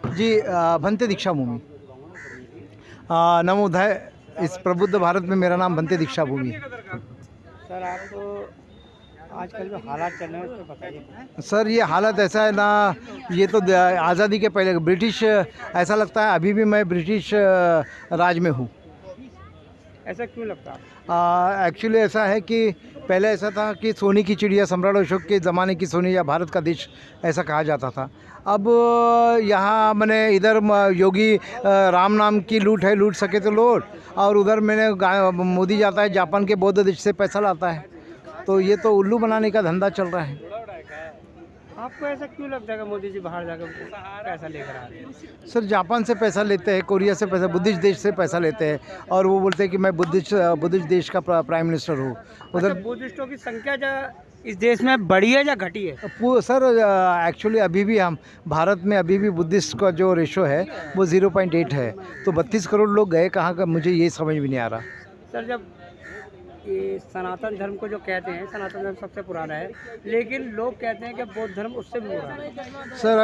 जी भंते दीक्षाभूमि। नवोदय इस प्रबुद्ध भारत में मेरा नाम भंते दीक्षाभूमि है। सर आपको आजकल जो हालात चल रहे हैं उस पर बताइए। सर ये हालत ऐसा है ना, ये तो आज़ादी के पहले ब्रिटिश, ऐसा लगता है अभी भी मैं ब्रिटिश राज में हूँ। ऐसा क्यों लगता है? एक्चुअली ऐसा है कि पहले ऐसा था कि सोने की चिड़िया, सम्राट अशोक के ज़माने की सोने, या भारत का देश ऐसा कहा जाता था। अब यहाँ मैंने इधर योगी राम नाम की लूट है, लूट सके तो लूट, और उधर मैंने मोदी जाता है जापान के बौद्ध देश से पैसा लाता है। तो ये तो उल्लू बनाने का धंधा चल रहा है। आपको ऐसा क्यों लगता है कि मोदी जी बाहर जाकर पैसा लेकर आ रहे हैं? सर जापान से पैसा लेते हैं, कोरिया से पैसा, बुद्धिस्ट देश से पैसा लेते हैं, और वो बोलते हैं कि मैं बुद्धिस्ट देश का प्राइम मिनिस्टर हूँ। उधर बुद्धिस्टों की संख्या इस देश में बढ़ी है या घटी है? सर एक्चुअली अभी भी हम भारत में अभी भी बुद्धिस्ट का जो रेशो है वो 0.8 है। तो 32 करोड़ लोग गए कहाँ का, मुझे ये समझ भी नहीं आ रहा। सर जब ये सनातन धर्म को जो कहते हैं, सनातन धर्म सबसे पुराना है, लेकिन लोग कहते हैं कि बौद्ध धर्म उससे भी पुराना है। सर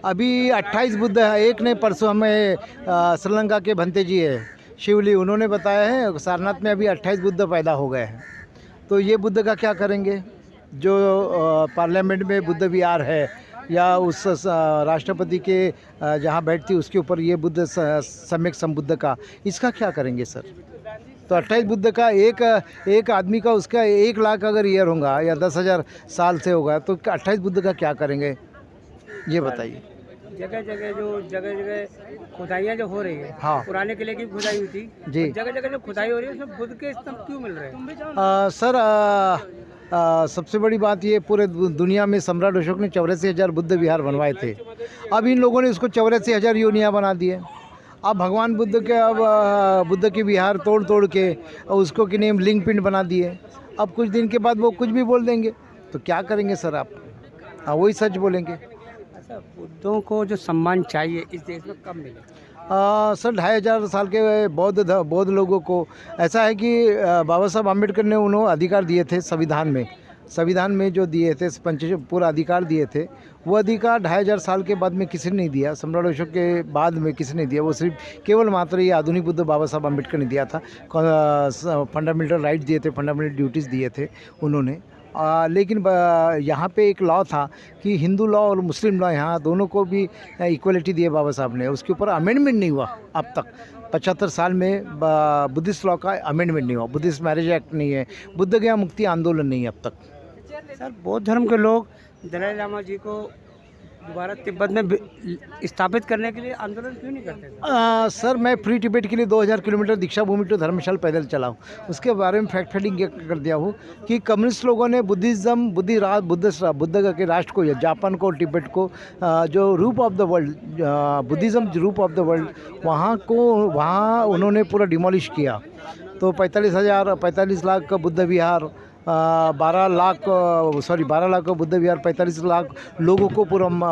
अभी 28 बुद्ध है। एक ने परसों हमें श्रीलंका के भंते जी है शिवली, उन्होंने बताया है सारनाथ में अभी 28 बुद्ध पैदा हो गए हैं। तो ये बुद्ध का क्या करेंगे? जो पार्लियामेंट में बुद्ध विहार है, या उस राष्ट्रपति के जहाँ बैठती उसके ऊपर ये बुद्ध सम्यक संबुद्ध का, इसका क्या करेंगे सर? तो 28 बुद्ध का एक आदमी का, उसका 1 लाख अगर ईयर होगा या 10,000 साल से होगा, तो 28 बुद्ध का क्या करेंगे ये बताइए। जगह जगह खुदाइयाँ जो हो रही है, हाँ। पुराने किले की खुदाई हुई थी जी। जगह जगह जो खुदाई हो रही है उसमें बुद्ध के स्तंभ क्यों मिल रहे हैं? सर सबसे बड़ी बात ये, पूरे दुनिया में सम्राट अशोक ने 84,000 बुद्ध विहार बनवाए थे। अब इन लोगों ने उसको 84,000 योनियाँ बना दिए। अब भगवान बुद्ध के, अब बुद्ध के विहार तोड़ तोड़ के उसको कि नेम लिंग पिंड बना दिए। अब कुछ दिन के बाद वो कुछ भी बोल देंगे, तो क्या करेंगे सर आप? हाँ, वही सच बोलेंगे। अच्छा, बुद्धों को जो सम्मान चाहिए इस देश में कब मिले? सर 2,500 साल के बौद्ध लोगों को ऐसा है कि बाबा साहब आम्बेडकर ने उन्हें अधिकार दिए थे संविधान में जो दिए थे, पूरा अधिकार दिए थे। वो अधिकार 2,500 साल के बाद में किसी ने नहीं दिया, सम्राट अशोक के बाद में किसी ने दिया। वो सिर्फ केवल मात्र ये आधुनिक बुद्ध बाबा साहब आम्बेडकर ने दिया था। फंडामेंटल राइट दिए थे, फंडामेंटल ड्यूटीज़ दिए थे उन्होंने। लेकिन यहाँ पे एक लॉ था कि हिंदू लॉ और मुस्लिम लॉ, यहाँ दोनों को भी इक्वलिटी दिए बाबा साहब ने। उसके ऊपर अमेंडमेंट नहीं हुआ अब तक। 75 साल में बुद्धिस्ट लॉ का अमेंडमेंट नहीं हुआ, बुद्धिस्ट मैरिज एक्ट नहीं है, बुद्ध गया मुक्ति आंदोलन नहीं है अब तक। सर बौद्ध धर्म के लोग दलाई लामा जी को दोबारा तिब्बत में स्थापित करने के लिए आंदोलन क्यों नहीं करते? सर मैं फ्री टिबेट के लिए 2000 किलोमीटर दीक्षा भूमि टू धर्मशाला पैदल चला हूँ। उसके बारे में फैक्ट फीडिंग कर दिया हूँ कि कम्युनिस्ट लोगों ने बुद्धिज़्म, बुद्ध के राष्ट्र को, या जापान को, तिब्बत को, जो रूप ऑफ द वर्ल्ड, बुद्धिज़्म रूप ऑफ द वर्ल्ड, वहाँ उन्होंने पूरा डिमोलिश किया। तो 45 लाख का बुद्ध विहार, 12 लाख का बुद्ध विहार, 45 लाख लोगों को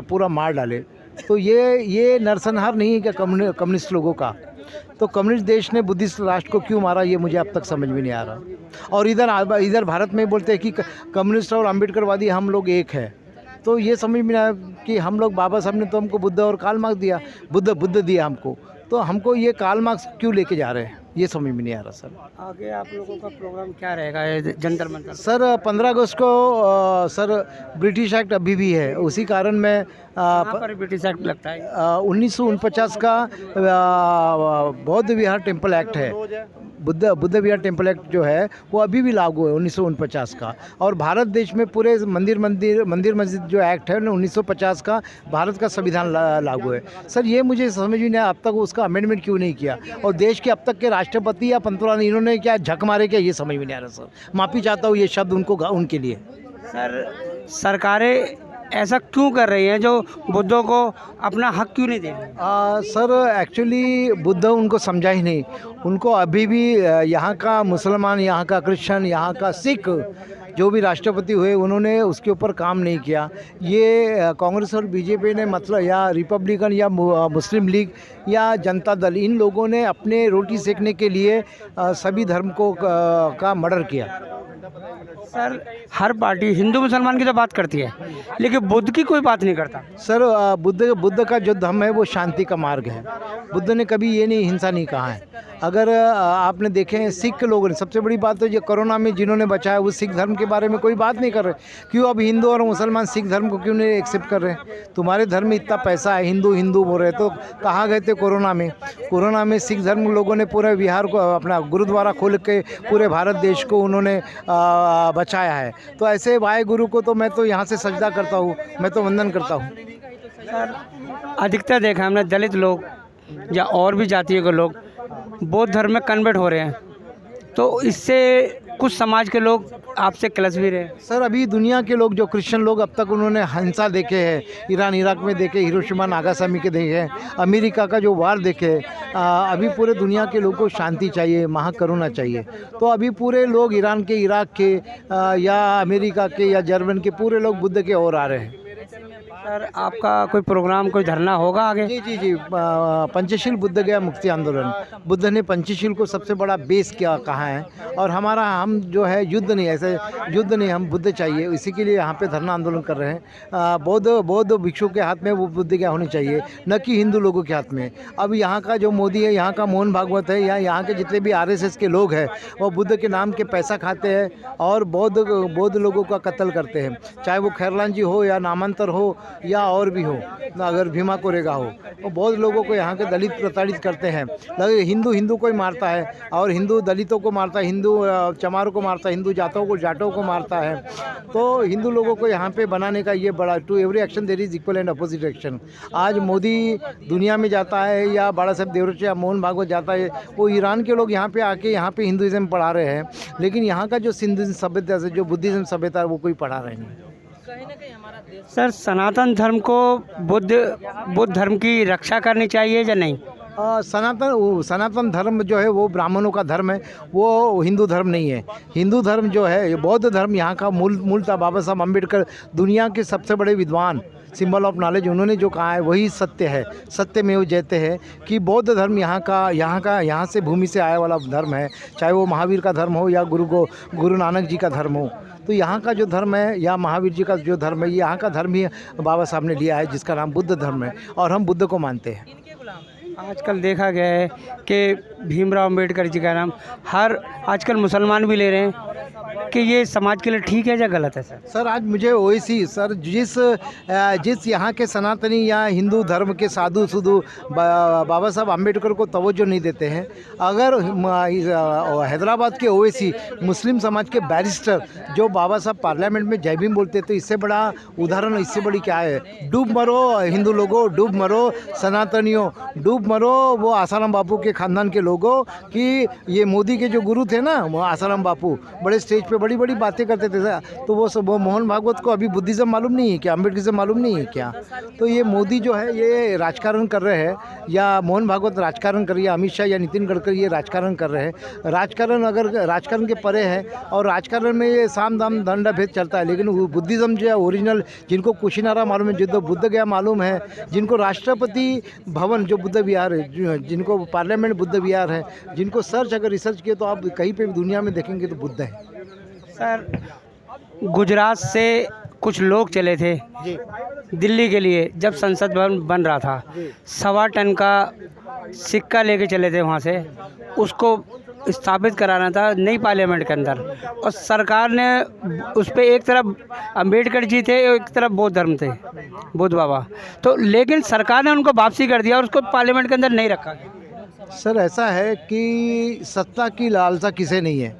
पूरा मार डाले। तो ये नरसंहार नहीं है क्या कम्युनिस्ट लोगों का? तो कम्युनिस्ट देश ने बुद्धिस्ट राष्ट्र को क्यों मारा, ये मुझे अब तक समझ में नहीं आ रहा। और इधर भारत में बोलते हैं कि कम्युनिस्ट और अम्बेडकरवादी हम लोग एक है। तो ये समझ में नहीं आया कि हम लोग, बाबा साहब ने तो हमको बुद्ध और कार्ल मार्क्स दिया, बुद्ध दिया हमको, तो हमको ये कार्ल मार्क्स क्यों लेके जा रहे हैं, ये समझ में नहीं आ रहा सर। आगे आप लोगों का प्रोग्राम क्या रहेगा जंतर मंतर? सर 15 अगस्त को सर ब्रिटिश एक्ट अभी भी है, उसी कारण मैं पर ब्रिटिश एक्ट लगता है 1949 का बौद्ध विहार टेम्पल एक्ट है, बुद्ध विहार टेम्पल एक्ट जो है वो अभी भी लागू है 1949 का। और भारत देश में पूरे मंदिर मस्जिद जो एक्ट है 1950 का, भारत का संविधान लागू है। सर ये मुझे समझ में नहीं आया अब तक उसका अमेंडमेंट क्यों नहीं किया, और देश के अब तक के राष्ट्रपति या पंतप्रधान इन्होंने क्या झक मारे क्या, ये समझ में नहीं आ रहा सर। माफ़ी चाहता हूँ ये शब्द उनके लिए। सर सरकारें ऐसा क्यों कर रही हैं, जो बुद्धों को अपना हक क्यों नहीं दे रही? सर एक्चुअली बुद्ध उनको समझा ही नहीं। उनको अभी भी यहाँ का मुसलमान, यहाँ का क्रिश्चियन, यहाँ का सिख जो भी राष्ट्रपति हुए उन्होंने उसके ऊपर काम नहीं किया। ये कांग्रेस और बीजेपी ने, मतलब या रिपब्लिकन या मुस्लिम लीग या जनता दल, इन लोगों ने अपने रोटी सेकने के लिए सभी धर्म को का मर्डर किया। सर हर पार्टी हिंदू मुसलमान की तो बात करती है, लेकिन बुद्ध की कोई बात नहीं करता। सर बुद्ध का जो धर्म है वो शांति का मार्ग है। बुद्ध ने कभी ये नहीं हिंसा नहीं कहा है। अगर आपने देखे हैं सिख लोगों ने, सबसे बड़ी बात तो जो कोरोना में जिन्होंने बचाया वो सिख धर्म के बारे में कोई बात नहीं कर रहे। क्यों अब हिंदू और मुसलमान सिख धर्म को क्यों नहीं एक्सेप्ट कर रहे हैं? तुम्हारे धर्म में इतना पैसा है, हिंदू हिंदू बोल रहे, तो कहाँ गए थे कोरोना में? कोरोना में सिख धर्म लोगों ने पूरे बिहार को अपना गुरुद्वारा खोल के पूरे भारत देश को उन्होंने बचाया है। तो ऐसे वाहेगुरु को तो मैं तो यहाँ से सजदा करता हूँ, मैं तो वंदन करता हूँ। सर अधिकतर देखा हमने दलित लोग या और भी जातियों के लोग बौद्ध धर्म में कन्वर्ट हो रहे हैं, तो इससे कुछ समाज के लोग आपसे क्लस भी रहे। सर अभी दुनिया के लोग जो क्रिश्चियन लोग अब तक उन्होंने हिंसा देखे हैं, ईरान इराक में देखे, हिरोशिमा नागासाकी के देखे हैं, अमेरिका का जो वार देखे, अभी पूरे दुनिया के लोगों को शांति चाहिए, महाकरुणा चाहिए। तो अभी पूरे लोग ईरान के, इराक के या अमेरिका के या जर्मन के पूरे लोग बुद्ध के ओर आ रहे हैं। सर आपका कोई प्रोग्राम, कोई धरना होगा आगे? जी, पंचशील बुद्ध गया मुक्ति आंदोलन। बुद्ध ने पंचशील को सबसे बड़ा बेस क्या कहा है, और हम जो है युद्ध नहीं, ऐसे युद्ध नहीं, हम बुद्ध चाहिए, इसी के लिए यहाँ पे धरना आंदोलन कर रहे हैं। बौद्ध भिक्षु के हाथ में वो बुद्ध क्या होनी चाहिए, न कि हिंदू लोगों के हाथ में। अब यहाँ का जो मोदी है, यहाँ का मोहन भागवत है, या यहाँ के जितने भी RSS के लोग हैं, वो बुद्ध के नाम के पैसा खाते हैं और बौद्ध लोगों का कत्ल करते हैं। चाहे वो खैरलान जी हो या नामांतर हो या और भी हो, अगर भीमा कोरेगा हो, तो बहुत लोगों को यहाँ के दलित प्रताड़ित करते हैं। लगे हिंदू को ही मारता है, और हिंदू दलितों को मारता है, हिंदू चमारों को मारता है, हिंदू जाटों को मारता है। तो हिंदू लोगों को यहाँ पे बनाने का ये बड़ा, to every action there is equal and opposite action. आज मोदी दुनिया में जाता है या बाला साहब देवरचे या मोहन भागवत जाता है, वो ईरान के लोग यहाँ पे आके यहाँ पे हिंदुज़म पढ़ा रहे हैं, लेकिन यहाँ का जो सिंधु सभ्यता से जो बुद्धिज़्म सभ्यता है वो कोई पढ़ा रहे नहीं। सर सनातन धर्म को बुद्ध धर्म की रक्षा करनी चाहिए या नहीं? सनातन धर्म जो है वो ब्राह्मणों का धर्म है, वो हिंदू धर्म नहीं है। हिंदू धर्म जो है, बौद्ध धर्म यहाँ का मूल था। बाबा साहब अम्बेडकर दुनिया के सबसे बड़े विद्वान, सिंबल ऑफ नॉलेज, उन्होंने जो कहा है वही सत्य है, सत्यमेव जयते है कि बौद्ध धर्म यहाँ से भूमि से आया वाला धर्म है। चाहे वो महावीर का धर्म हो या गुरु नानक जी का धर्म हो, तो यहाँ का जो धर्म है या महावीर जी का जो धर्म है, ये यहाँ का धर्म ही बाबा साहब ने लिया है, जिसका नाम बुद्ध धर्म है, और हम बुद्ध को मानते हैं। आजकल देखा गया है कि भीमराव अम्बेडकर जी का नाम आजकल मुसलमान भी ले रहे हैं, कि ये समाज के लिए ठीक है या गलत है? सर आज मुझे ओवैसी सर जिस यहाँ के सनातनी या हिंदू धर्म के साधु बाबा साहब अम्बेडकर को तवज्जो नहीं देते हैं। अगर हैदराबाद के ओवैसी मुस्लिम समाज के बैरिस्टर जो बाबा साहब पार्लियामेंट में जय भीम बोलते, तो इससे बड़ा उदाहरण, इससे बड़ी क्या है? डूब मरो हिंदू लोगों, डूब मरो सनातनियों, डूब मरो वो आसाराम बापू के ख़ानदान के लोगों। कि ये मोदी के जो गुरु थे ना, वो आसाराम बापू बड़े स्टेज पे बड़ी बड़ी बातें करते थे, तो वो मोहन भागवत को अभी बुद्धिज़्म मालूम नहीं है क्या, अम्बेडकर मालूम नहीं है क्या? तो ये मोदी जो है ये राजकारण कर रहे हैं, या मोहन भागवत राजकारण कर रही है, अमित शाह या नितिन गडकरी ये राजकारण कर रहे हैं। राजकारण अगर राजकारण के परे है, और राजकारण में ये साम दाम दंड भेद चलता है, लेकिन वो बुद्धिज़्म जो है ओरिजिनल, जिनको कुशीनारा मालूम है, जिनको बुद्ध गया मालूम है, जिनको राष्ट्रपति भवन जो बुद्ध विहार है, जिनको पार्लियामेंट बुद्ध विहार है, जिनको अगर रिसर्च किए तो आप कहीं पे भी दुनिया में देखेंगे तो बुद्ध है। सर गुजरात से कुछ लोग चले थे दिल्ली के लिए, जब संसद भवन बन रहा था, 1.25 टन का सिक्का लेके चले थे वहाँ से, उसको स्थापित कराना था नई पार्लियामेंट के अंदर, और सरकार ने उस पर एक तरफ अम्बेडकर जी थे, एक तरफ बौद्ध धर्म थे, बुद्ध बाबा, तो लेकिन सरकार ने उनको वापसी कर दिया और उसको पार्लियामेंट के अंदर नहीं रखा। सर ऐसा है कि सत्ता की लालसा किसे नहीं है।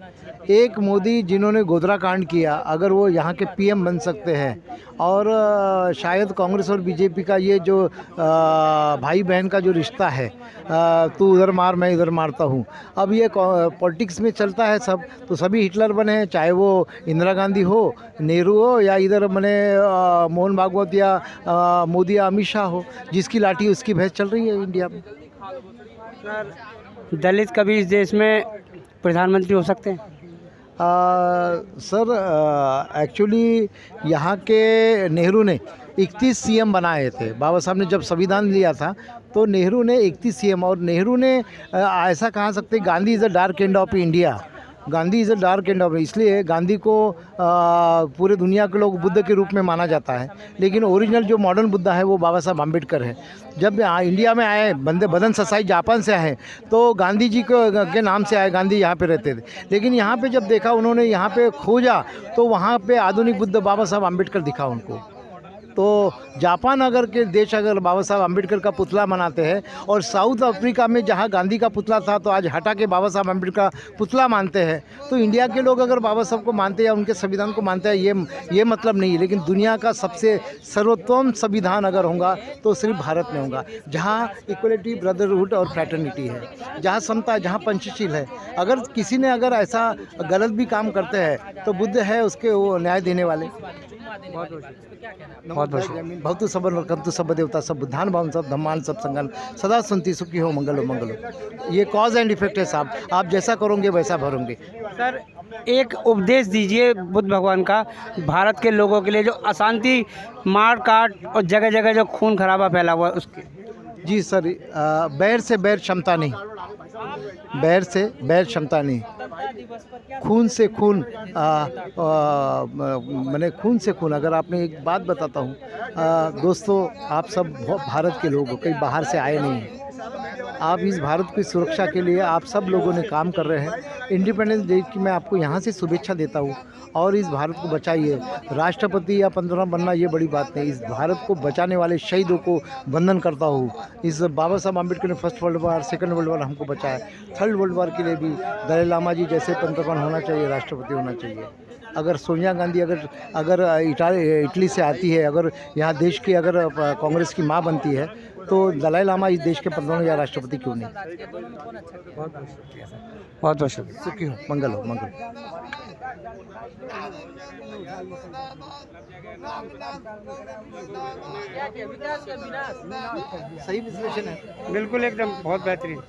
एक मोदी जिन्होंने गोधरा कांड किया, अगर वो यहाँ के PM बन सकते हैं, और शायद कांग्रेस और बीजेपी का ये जो भाई बहन का जो रिश्ता है, तू उधर मार मैं इधर मारता हूँ, अब ये पॉलिटिक्स में चलता है सब, तो सभी हिटलर बने हैं, चाहे वो इंदिरा गांधी हो, नेहरू हो, या इधर बने मोहन भागवत या मोदी या अमित शाह हो, जिसकी लाठी उसकी भैंस चल रही है इंडिया में। सर दलित कभी इस देश में प्रधानमंत्री हो सकते हैं? सर एक्चुअली यहाँ के नेहरू ने 31 CM बनाए थे। बाबा साहब ने जब संविधान लिया था तो नेहरू ने 31 CM, और नेहरू ने ऐसा कहा सकते Gandhi is the dark end of India. Gandhi is a dark end of, इसलिए गांधी को पूरे दुनिया के लोग बुद्ध के रूप में माना जाता है, लेकिन ओरिजिनल जो मॉडर्न बुद्धा है वो बाबा साहब अम्बेडकर है। जब इंडिया में आए, बदन ससाई जापान से आए, तो गांधी जी के नाम से आए, गांधी यहाँ पे रहते थे, लेकिन यहाँ पे जब देखा उन्होंने, यहाँ पे खोजा, तो वहाँ पे आधुनिक बुद्ध बाबा साहब अम्बेडकर दिखा उनको। तो जापान अगर के देश अगर बाबा साहब अम्बेडकर का पुतला मनाते हैं, और साउथ अफ्रीका में जहाँ गांधी का पुतला था तो आज हटा के बाबा साहब अम्बेडकर का पुतला मानते हैं, तो इंडिया के लोग अगर बाबा साहब को मानते हैं या उनके संविधान को मानते हैं, ये मतलब नहीं है। लेकिन दुनिया का सबसे सर्वोत्तम संविधान अगर होगा तो सिर्फ भारत में होगा, जहाँ इक्वलिटी, ब्रदरहुड और फ्रैटर्निटी है, जहाँ समता, जहाँ पंचशील है। अगर किसी ने अगर ऐसा गलत भी काम करते हैं तो बुद्ध है उसके वो न्याय देने वाले। बहुत भवतु सबन कंतु सब देवता सब बुद्धान भावन सब धम्मान सब संगन सदा सुनती सुखी हो मंगलो मंगलो। ये कॉज एंड इफेक्ट है साहब, आप जैसा करोगे वैसा भरोगे। सर, एक उपदेश दीजिए बुद्ध भगवान का भारत के लोगों के लिए, जो अशांति, मार काट और जगह जगह जो खून खराबा फैला हुआ है उसके। जी सर, बैर से बैर क्षमता नहीं, बैर से बैर क्षमता नहीं, खून से खून, मैंने खून से खून। अगर आपने एक बात बताता हूँ दोस्तों, आप सब भारत के लोग हो, कहीं बाहर से आए नहीं हैं। आप इस भारत की सुरक्षा के लिए आप सब लोगों ने काम कर रहे हैं। इंडिपेंडेंस डे की मैं आपको यहाँ से शुभेच्छा देता हूँ, और इस भारत को बचाइए। राष्ट्रपति या पंतप्रधान बनना ये बड़ी बात नहीं, इस भारत को बचाने वाले शहीदों को वंदन करता हूँ। इस बाबा साहब अम्बेडकर ने first world war, second world war हमको बचाया, थर्ड वर्ल्ड वार के लिए भी दलाई लामा जी जैसे पंतप्रधान होना चाहिए, राष्ट्रपति होना चाहिए। अगर सोनिया गांधी अगर इटली से आती है, अगर यहाँ देश की अगर कांग्रेस की माँ बनती है, तो दलाई लामा इस देश के प्रधान या राष्ट्रपति क्यों नहीं। बहुत बहुत शुक्रिया। सुखी हो, मंगल हो, मंगल। सही विश्लेषण है, बिल्कुल एकदम बहुत बेहतरीन।